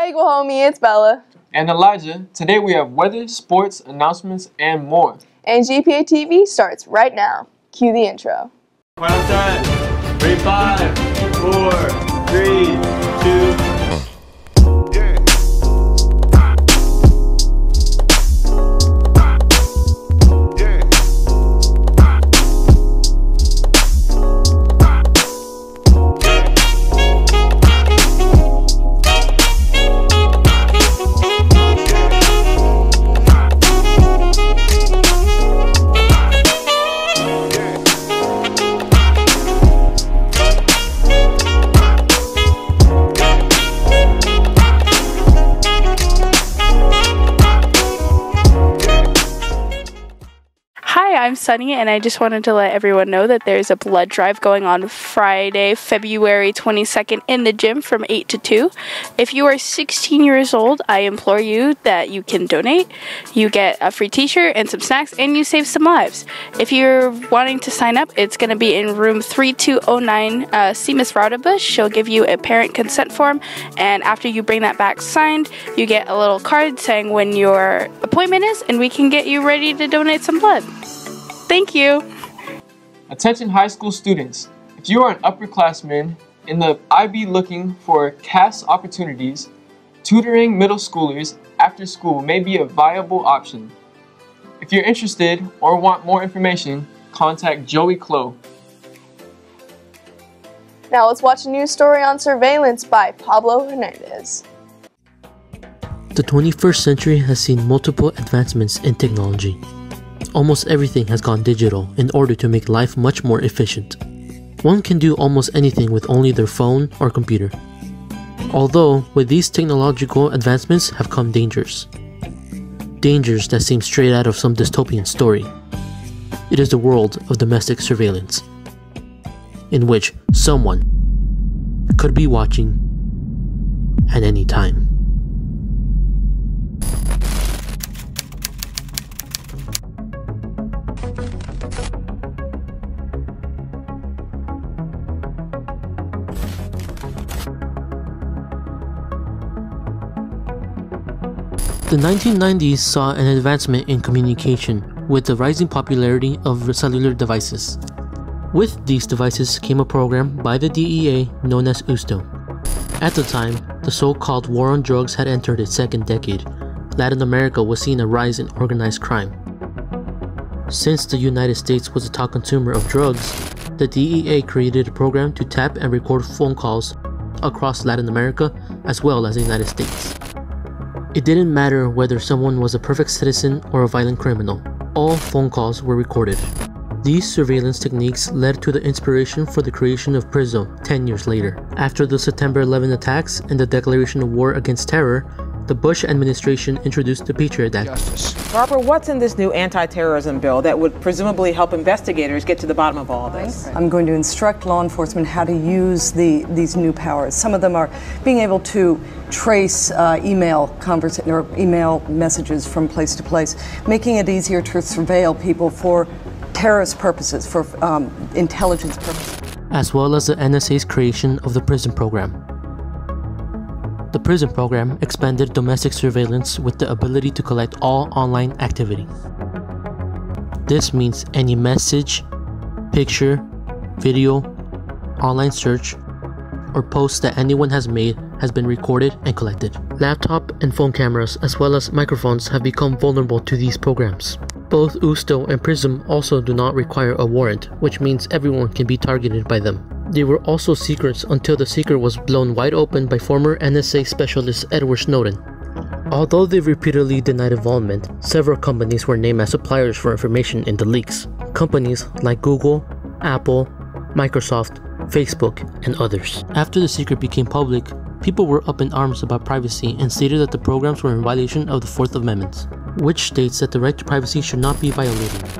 Hey, go homie, it's Bella. And Elijah. Today we have weather, sports, announcements, and more. And GPATV starts right now. Cue the intro. Final time. Ready, 5, 4, 3, 2. I'm Sunny, and I just wanted to let everyone know that there's a blood drive going on Friday, February 22nd in the gym from 8 to 2. If you are 16 years old, I implore you that you can donate. You get a free t-shirt and some snacks, and you save some lives. If you're wanting to sign up, it's going to be in room 3209. See Miss Raudabush. She'll give you a parent consent form, and after you bring that back signed, you get a little card saying when your appointment is, and we can get you ready to donate some blood. Thank you. Attention high school students. If you are an upperclassman in the IB looking for CAS opportunities, tutoring middle schoolers after school may be a viable option. If you're interested or want more information, contact Joey Clow. Now let's watch a news story on surveillance by Pablo Hernandez. The 21st century has seen multiple advancements in technology. Almost everything has gone digital in order to make life much more efficient. One can do almost anything with only their phone or computer. Although, with these technological advancements have come dangers. Dangers that seem straight out of some dystopian story. It is the world of domestic surveillance, in which someone could be watching at any time. The 1990s saw an advancement in communication with the rising popularity of cellular devices. With these devices came a program by the DEA known as USTO. At the time, the so-called war on drugs had entered its second decade. Latin America was seeing a rise in organized crime. Since the United States was a top consumer of drugs, the DEA created a program to tap and record phone calls across Latin America as well as the United States. It didn't matter whether someone was a perfect citizen or a violent criminal. All phone calls were recorded. These surveillance techniques led to the inspiration for the creation of PRISM 10 years later. After the September 11 attacks and the declaration of war against terror, the Bush administration introduced the Patriot Act. Barbara, what's in this new anti-terrorism bill that would presumably help investigators get to the bottom of all this? I'm going to instruct law enforcement how to use these new powers. Some of them are being able to trace email messages from place to place, making it easier to surveil people for terrorist purposes, for intelligence purposes. As well as the NSA's creation of the PRISM program. The PRISM program expanded domestic surveillance with the ability to collect all online activity. This means any message, picture, video, online search, or post that anyone has made has been recorded and collected. Laptop and phone cameras as well as microphones have become vulnerable to these programs. Both USTO and PRISM also do not require a warrant, which means everyone can be targeted by them. They were also secrets until the secret was blown wide open by former NSA specialist Edward Snowden. Although they repeatedly denied involvement, several companies were named as suppliers for information in the leaks. Companies like Google, Apple, Microsoft, Facebook, and others. After the secret became public, people were up in arms about privacy and stated that the programs were in violation of the Fourth Amendment, which states that the right to privacy should not be violated.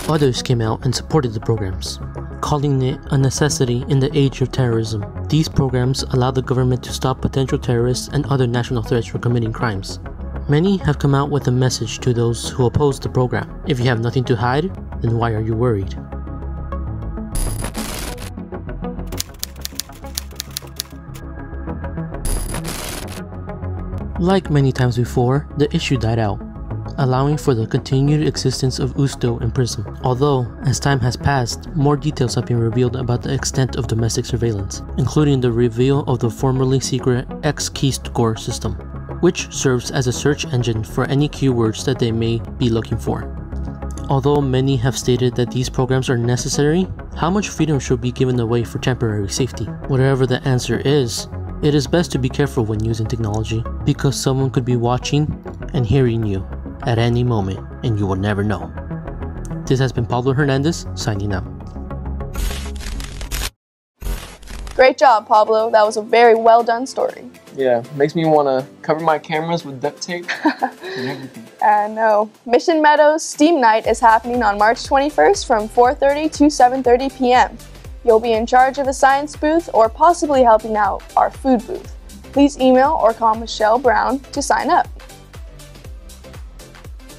Others came out and supported the programs, calling it a necessity in the age of terrorism. These programs allow the government to stop potential terrorists and other national threats from committing crimes. Many have come out with a message to those who oppose the program. If you have nothing to hide, then why are you worried? Like many times before, the issue died out, allowing for the continued existence of Usto in prison. Although, as time has passed, more details have been revealed about the extent of domestic surveillance, including the reveal of the formerly secret X-Keyscore system, which serves as a search engine for any keywords that they may be looking for. Although many have stated that these programs are necessary, how much freedom should be given away for temporary safety? Whatever the answer is, it is best to be careful when using technology, because someone could be watching and hearing you at any moment, and you will never know. This has been Pablo Hernandez, signing out. Great job, Pablo. That was a very well done story. Yeah, makes me want to cover my cameras with duct tape and everything. No. Mission Meadows Steam Night is happening on March 21st from 4:30 to 7:30 p.m. You'll be in charge of the science booth or possibly helping out our food booth. Please email or call Michelle Brown to sign up.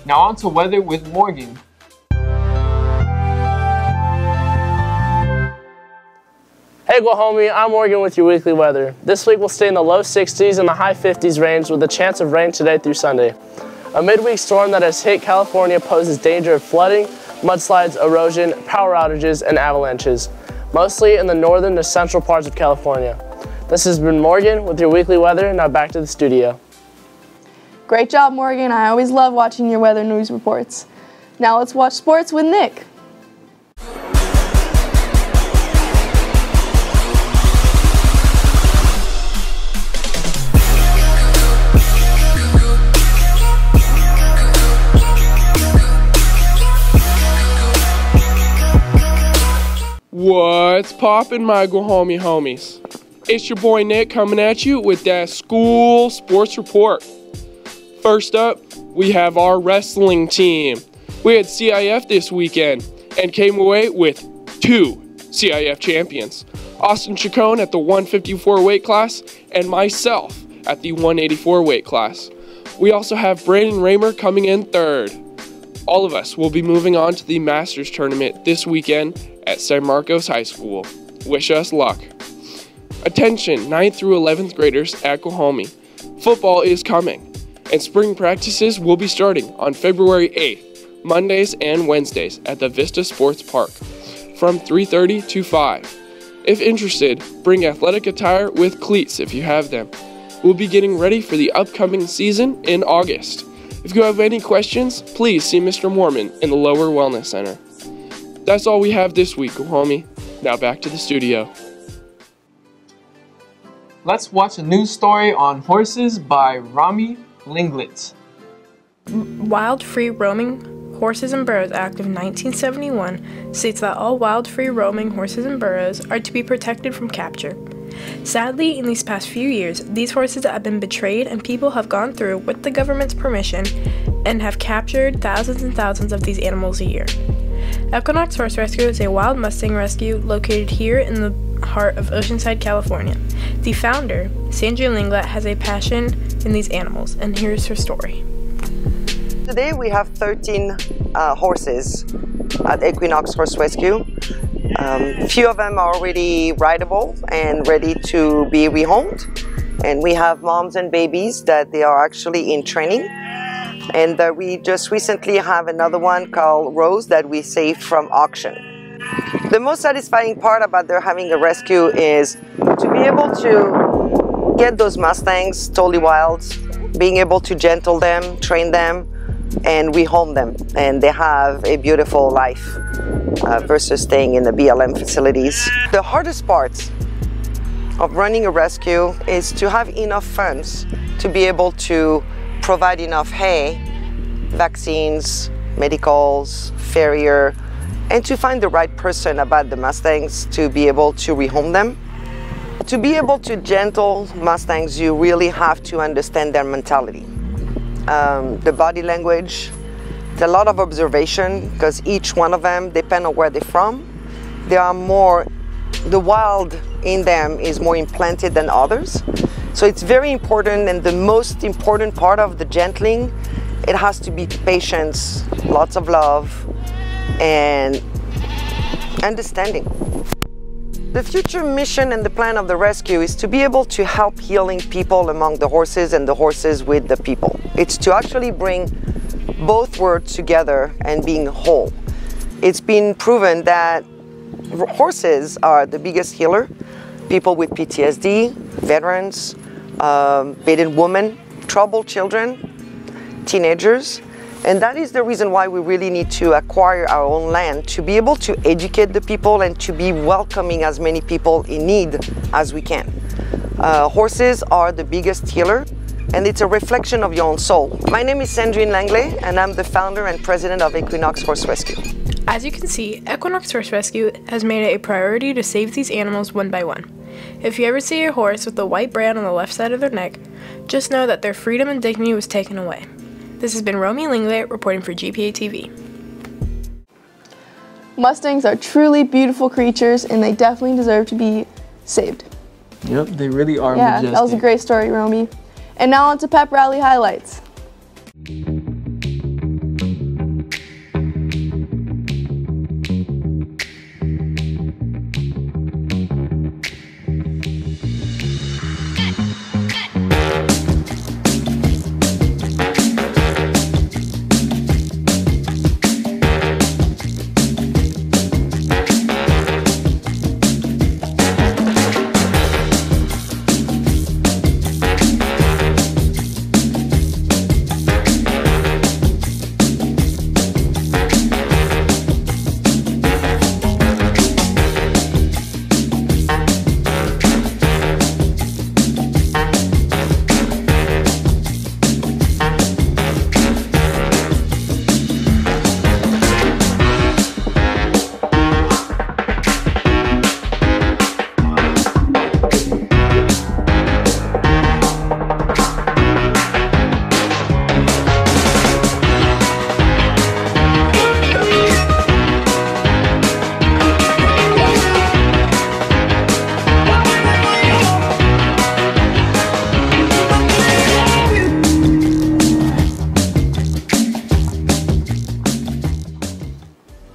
Now on to weather with Morgan. Hey Guahomie, I'm Morgan with your weekly weather. This week will stay in the low 60s and the high 50s range with a chance of rain today through Sunday. A midweek storm that has hit California poses danger of flooding, mudslides, erosion, power outages, and avalanches, mostly in the northern to central parts of California. This has been Morgan with your weekly weather. Now back to the studio. Great job, Morgan. I always love watching your weather news reports. Now let's watch sports with Nick. What's poppin', my Guahomie homies? It's your boy Nick coming at you with that school sports report. First up, we have our wrestling team. We had CIF this weekend and came away with 2 CIF champions. Austin Chacon at the 154 weight class and myself at the 184 weight class. We also have Brandon Raymer coming in 3rd. All of us will be moving on to the Masters tournament this weekend at San Marcos High School. Wish us luck. Attention 9th through 11th graders at Guahomie. Football is coming, and spring practices will be starting on February 8th, Mondays and Wednesdays at the Vista Sports Park from 3:30 to 5. If interested, bring athletic attire with cleats if you have them. We'll be getting ready for the upcoming season in August. If you have any questions, please see Mr. Mormon in the Lower Wellness Center. That's all we have this week, Guahomie. Now back to the studio. Let's watch a news story on horses by Rami Linglet. Wild Free Roaming Horses and Burros Act of 1971 states that all wild free roaming horses and burros are to be protected from capture. Sadly, in these past few years, these horses have been betrayed and people have gone through, with the government's permission, and have captured thousands and thousands of these animals a year. Equinox Horse Rescue is a wild Mustang rescue located here in the heart of Oceanside, California. The founder, Sandra Linglet, has a passion in these animals, and here's her story. Today we have 13 horses at Equinox Horse Rescue. Few of them are already rideable and ready to be rehomed. And we have moms and babies that they are actually in training. And we just recently have another one called Rose that we saved from auction. The most satisfying part about their having a rescue is to be able to get those Mustangs totally wild, being able to gentle them, train them, and rehome them. And they have a beautiful life versus staying in the BLM facilities. The hardest part of running a rescue is to have enough funds to be able to provide enough hay, vaccines, medicals, farrier, and to find the right person about the Mustangs to be able to rehome them. To be able to gentle Mustangs, you really have to understand their mentality. The body language, it's a lot of observation because each one of them, depending on where they're from, they are more, the wild in them is more implanted than others. So it's very important, and the most important part of the gentling, it has to be patience, lots of love, and understanding. The future mission and the plan of the rescue is to be able to help healing people among the horses and the horses with the people. It's to actually bring both worlds together and being whole. It's been proven that horses are the biggest healer. People with PTSD, veterans, bedridden women, troubled children, teenagers. And that is the reason why we really need to acquire our own land, to be able to educate the people and to be welcoming as many people in need as we can. Horses are the biggest healer, and it's a reflection of your own soul. My name is Sandrine Langley, and I'm the founder and president of Equinox Horse Rescue. As you can see, Equinox Horse Rescue has made it a priority to save these animals one by one. If you ever see a horse with the white brand on the left side of their neck, just know that their freedom and dignity was taken away. This has been Romy Lingley reporting for GPATV. Mustangs are truly beautiful creatures, and they definitely deserve to be saved. Yep, they really are Yeah, majestic. that was a great story, Romy. And now on to pep rally highlights.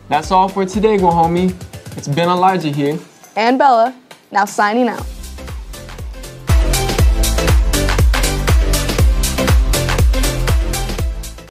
That's all for today, Go Homie. It's been Elijah here. And Bella, now signing out.